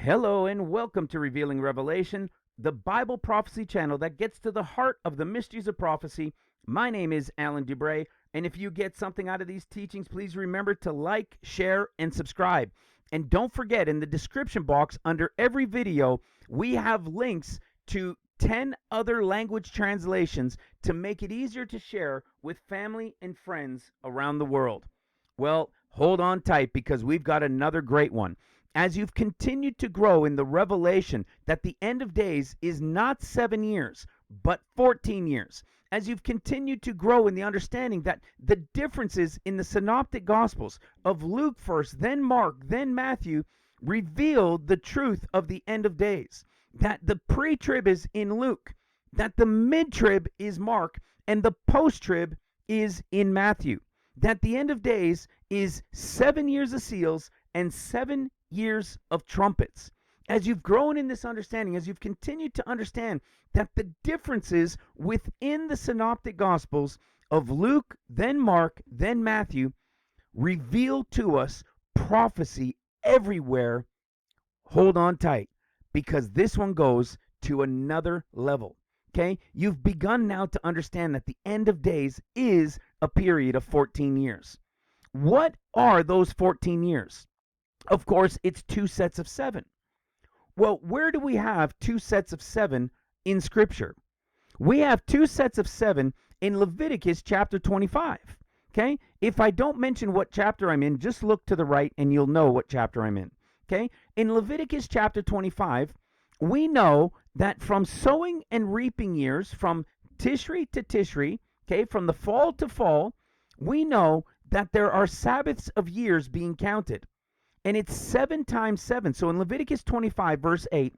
Hello and welcome to Revealing Revelation, the Bible prophecy channel that gets to the heart of the mysteries of prophecy. My name is Alain Dubreuil, and if you get something out of these teachings, please remember to like, share, and subscribe. And don't forget, in the description box under every video, we have links to 10 other language translations to make it easier to share with family and friends around the world. Well, hold on tight because we've got another great one. As you've continued to grow in the revelation that the end of days is not 7 years, but 14 years, as you've continued to grow in the understanding that the differences in the synoptic gospels of Luke first, then Mark, then Matthew, revealed the truth of the end of days, that the pre-trib is in Luke, that the mid-trib is Mark, and the post-trib is in Matthew, that the end of days is 7 years of seals and 7 years of trumpets. As you've grown in this understanding, as you've continued to understand that the differences within the synoptic gospels of Luke, then Mark, then Matthew, reveal to us prophecy everywhere. Hold on tight, because this one goes to another level. Okay? You've begun now to understand that the end of days is a period of 14 years. What are those 14 years? Of course, it's 2 sets of 7. Well, where do we have 2 sets of 7 in Scripture? We have 2 sets of 7 in Leviticus chapter 25. Okay? If I don't mention what chapter I'm in, just look to the right and you'll know what chapter I'm in. Okay? In Leviticus chapter 25, we know that from sowing and reaping years, from Tishri to Tishri, okay, from the fall to fall, we know that there are Sabbaths of years being counted. And it's 7 times 7. So in Leviticus 25, verse 8,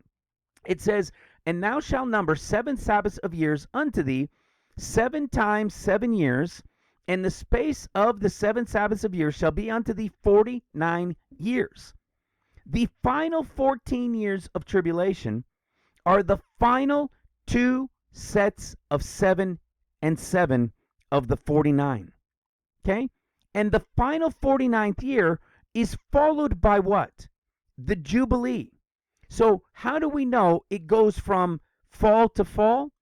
it says, "And thou shalt number 7 Sabbaths of years unto thee, 7 times 7 years, and the space of the 7 Sabbaths of years shall be unto thee 49 years. The final 14 years of tribulation are the final 2 sets of 7 and 7 of the 49. Okay? And the final 49th year is followed by what? The Jubilee. So how do we know it goes from fall to fall?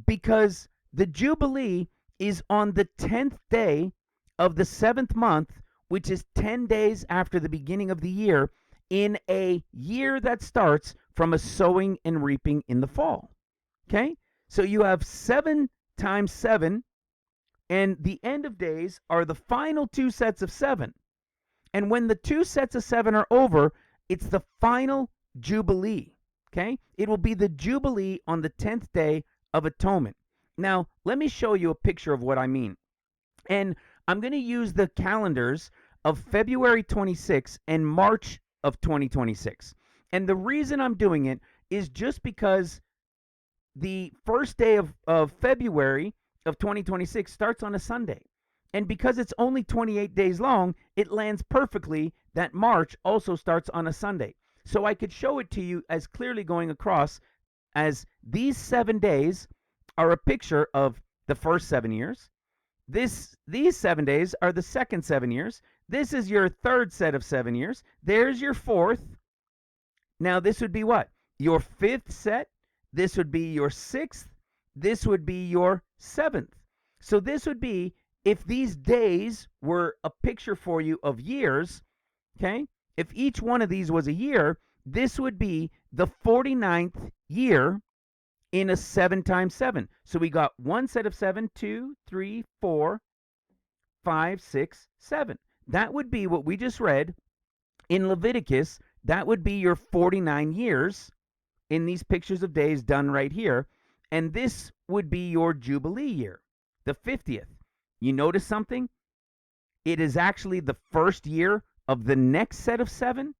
Because the Jubilee is on the 10th day of the 7th month, which is 10 days after the beginning of the year, in a year that starts from a sowing and reaping in the fall. Okay? So you have 7 times 7, and the end of days are the final 2 sets of 7. And when the 2 sets of 7 are over, it's the final Jubilee. Okay? It will be the Jubilee on the 10th day of atonement. Now, let me show you a picture of what I mean. And I'm going to use the calendars of February 26 and March of 2026. And the reason I'm doing it is just because the first day of February of 2026 starts on a Sunday. And because it's only 28 days long, it lands perfectly that March also starts on a Sunday. So I could show it to you as clearly going across as these 7 days are a picture of the first 7 years. These 7 days are the second 7 years. This is your third set of 7 years. There's your fourth. Now this would be what? Your 5th set. This would be your 6th. This would be your 7th. So this would be, if these days were a picture for you of years, okay, if each one of these was a year, this would be the 49th year in a 7 times 7. So we got 1 set of 7, 2, 3, 4, 5, 6, 7. That would be what we just read in Leviticus. That would be your 49 years in these pictures of days done right here. And this would be your Jubilee year, the 50th. You notice something? It is actually the first year of the next set of 7.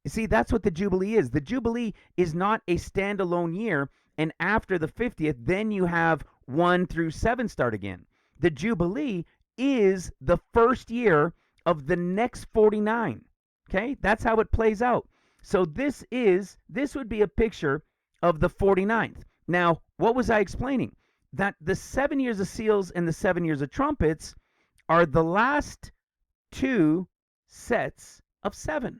You see, that's what the Jubilee is. The Jubilee is not a standalone year, and after the 50th, then you have 1 through 7 start again. The Jubilee is the first year of the next 49. Okay? That's how it plays out. So this would be a picture of the 49th. Now, what was I explaining? That the 7 years of seals and the 7 years of trumpets are the last 2 sets of 7.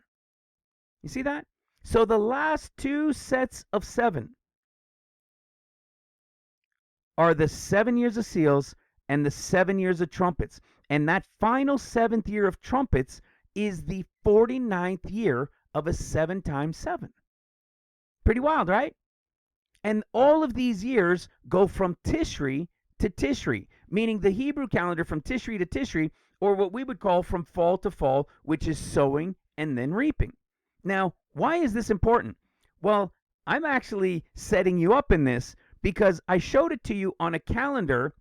You see that? So the last two sets of 7 are the 7 years of seals and the 7 years of trumpets. And that final 7th year of trumpets is the 49th year of a 7 times 7. Pretty wild, right? And all of these years go from Tishri to Tishri, meaning the Hebrew calendar from Tishri to Tishri, or what we would call from fall to fall, which is sowing and then reaping. Now, why is this important? Well, I'm actually setting you up in this because I showed it to you on a calendar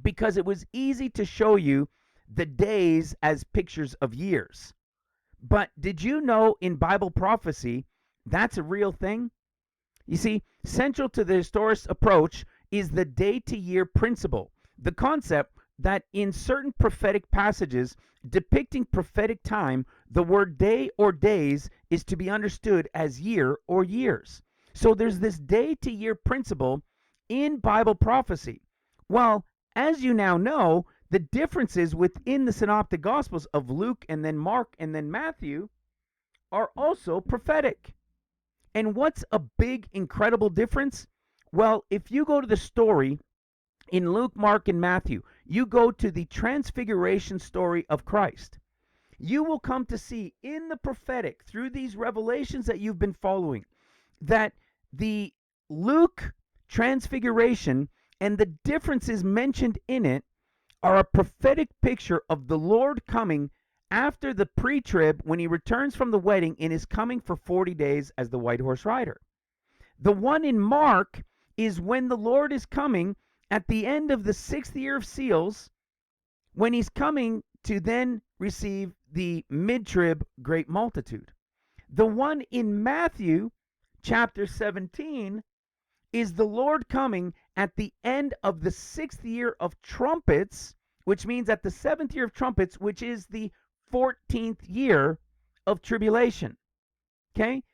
because it was easy to show you the days as pictures of years. But did you know in Bible prophecy, that's a real thing? You see, central to the historist approach is the day-to-year principle, the concept that in certain prophetic passages depicting prophetic time, the word day or days is to be understood as year or years. So there's this day-to-year principle in Bible prophecy. Well, as you now know, the differences within the synoptic gospels of Luke and then Mark and then Matthew are also prophetic. And what's a big, incredible difference? Well, if you go to the story in Luke, Mark, and Matthew, you go to the transfiguration story of Christ, you will come to see in the prophetic, through these revelations that you've been following, that the Luke transfiguration and the differences mentioned in it are a prophetic picture of the Lord coming after the pre-trib when he returns from the wedding and is coming for 40 days as the white horse rider. The one in Mark is when the Lord is coming at the end of the 6th year of seals, when he's coming to then receive the mid-trib great multitude. The one in Matthew chapter 17 is the Lord coming at the end of the 6th year of trumpets, which means at the 7th year of trumpets, which is the 14th year of tribulation. Okay?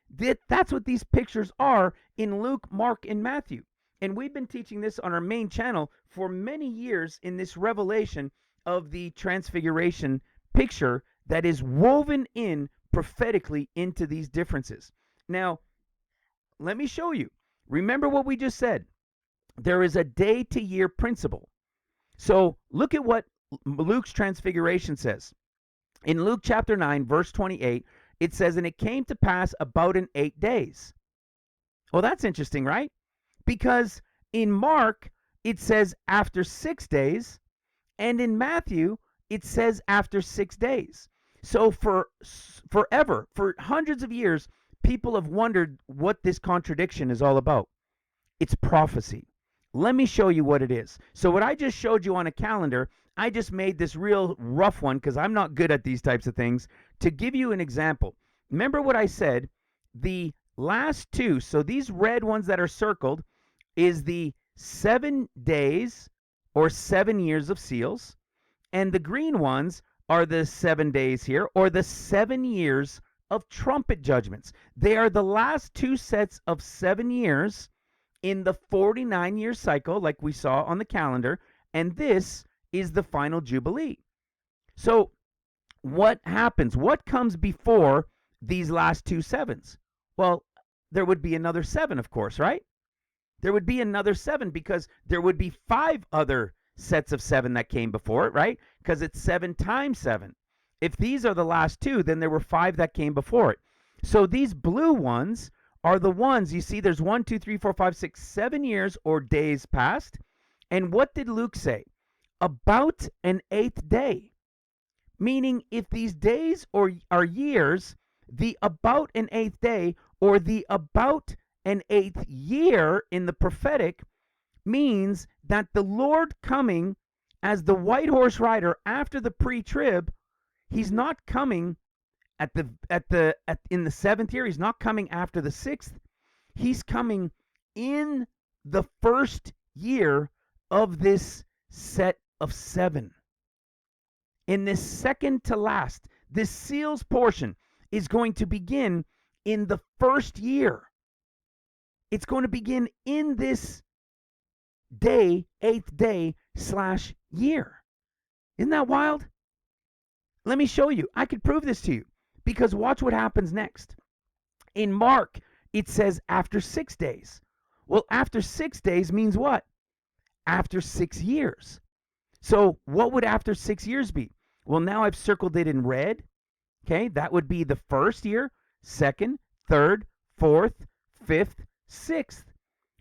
That's what these pictures are in Luke, Mark, and Matthew. And we've been teaching this on our main channel for many years in this revelation of the transfiguration picture that is woven in prophetically into these differences. Now, let me show you. Remember what we just said. There is a day-to-year principle. So look at what Luke's transfiguration says. In Luke chapter 9, verse 28, it says, and it came to pass about in 8 days. Well, that's interesting, right? Because in Mark, it says after 6 days, and in Matthew, it says after 6 days. So for forever, for hundreds of years, people have wondered what this contradiction is all about. It's prophecy. Let me show you what it is. So what I just showed you on a calendar, I just made this real rough one because I'm not good at these types of things to give you an example. Remember what I said, the last two, so these red ones that are circled is the 7 days or 7 years of seals, and the green ones are the 7 days here or the 7 years of trumpet judgments. They are the last two sets of 7 years in the 49-year cycle, like we saw on the calendar, and this is the final Jubilee. So what happens? What comes before these last two sevens? Well, there would be another 7, of course, right? There would be another 7 because there would be 5 other sets of 7 that came before it, right? Because it's 7 times 7. If these are the last 2, then there were 5 that came before it. So these blue ones are the ones, you see, there's 1, 2, 3, 4, 5, 6, 7 years or days past. And what did Luke say? About an 8th day. Meaning if these days are years, the about an 8th day or the about an 8th year in the prophetic means that the Lord coming as the white horse rider after the pre-trib, he's not coming in the 7th year. He's not coming after the 6th. He's coming in the 1st year of this set of 7. In this second to last, this seals portion is going to begin in the 1st year. It's going to begin in this day, 8th day / year. Isn't that wild? Let me show you. I could prove this to you because watch what happens next. In Mark, it says after 6 days. Well, after 6 days means what? After 6 years. So what would after 6 years be? Well, now I've circled it in red. Okay, that would be the first year, second, third, fourth, fifth, sixth.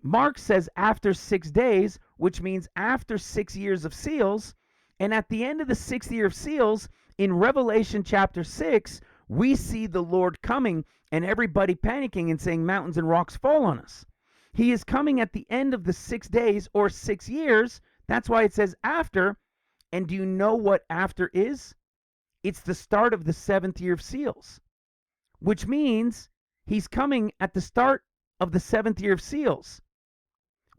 Mark says after 6 days, which means after 6 years of seals. And at the end of the 6th year of seals, in Revelation chapter 6, we see the Lord coming and everybody panicking and saying mountains and rocks fall on us. He is coming at the end of the 6 days or 6 years. That's why it says after. And do you know what after is? It's the start of the 7th year of seals, which means he's coming at the start of the 7th year of seals.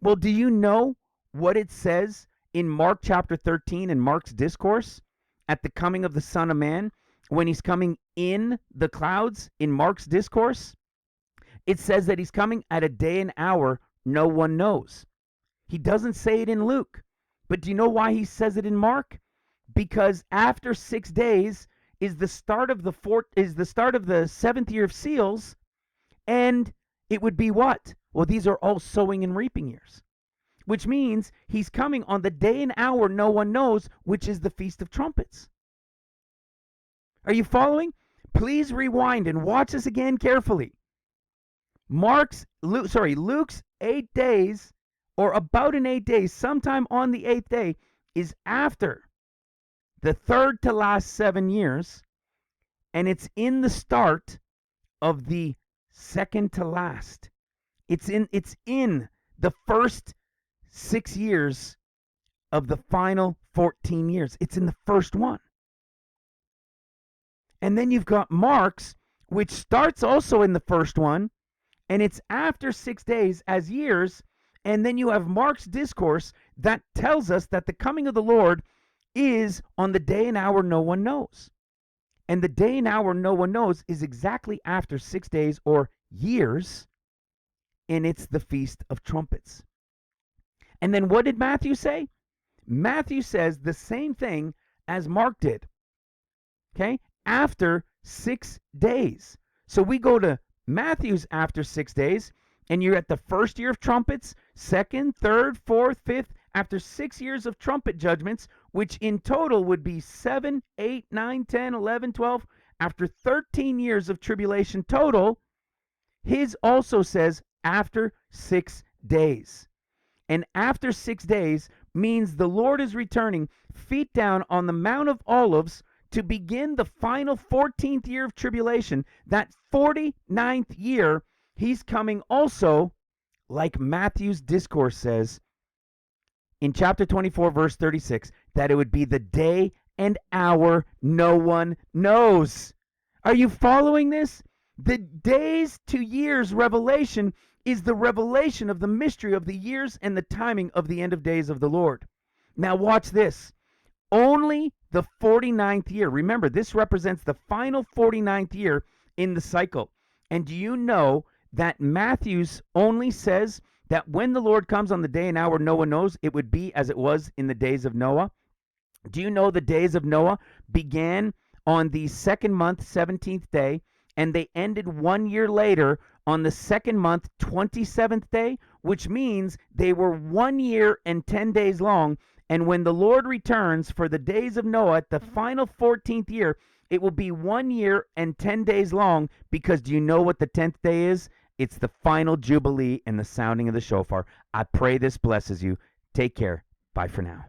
Well, do you know what it says in Mark chapter 13 in Mark's discourse at the coming of the Son of Man when he's coming in the clouds in Mark's discourse? It says that he's coming at a day and hour no one knows. He doesn't say it in Luke. But do you know why he says it in Mark? Because after 6 days is the start of the 7th year of seals, and it would be what? Well, these are all sowing and reaping years, which means he's coming on the day and hour no one knows, which is the Feast of Trumpets. Are you following? Please rewind and watch this again carefully. Luke's 8 days, or about in 8 days, sometime on the 8th day, is after the third to last 7 years, and it's in the start of the second to last. It's in the first 6 years of the final 14 years. It's in the first one. And then you've got Mark's, which starts also in the first one, and it's after 6 days as years. And then you have Mark's discourse that tells us that the coming of the Lord is on the day and hour no one knows. And the day and hour no one knows is exactly after 6 days or years, and it's the Feast of Trumpets. And then what did Matthew say? Matthew says the same thing as Mark did. Okay? After 6 days. So we go to Matthew's after 6 days, and you're at the first year of trumpets, second, third, fourth, fifth, after 6 years of trumpet judgments, which in total would be 7, 8, 9, 10, 11, 12, after 13 years of tribulation total. His also says after 6 days. And after 6 days means the Lord is returning feet down on the Mount of Olives to begin the final 14th year of tribulation. That 49th year, he's coming also, like Matthew's discourse says in chapter 24, verse 36, that it would be the day and hour no one knows. Are you following this? The days to years revelation is the revelation of the mystery of the years and the timing of the end of days of the Lord. Now watch this. Only the 49th year. Remember, this represents the final 49th year in the cycle. And do you know that Matthew's only says that when the Lord comes on the day and hour no one knows, it would be as it was in the days of Noah? Do you know the days of Noah began on the second month, 17th day, and they ended 1 year later on the second month, 27th day, which means they were 1 year and 10 days long. And when the Lord returns for the days of Noah at the final 14th year, it will be 1 year and 10 days long, because do you know what the 10th day is? It's the final Jubilee and the sounding of the shofar. I pray this blesses you. Take care. Bye for now.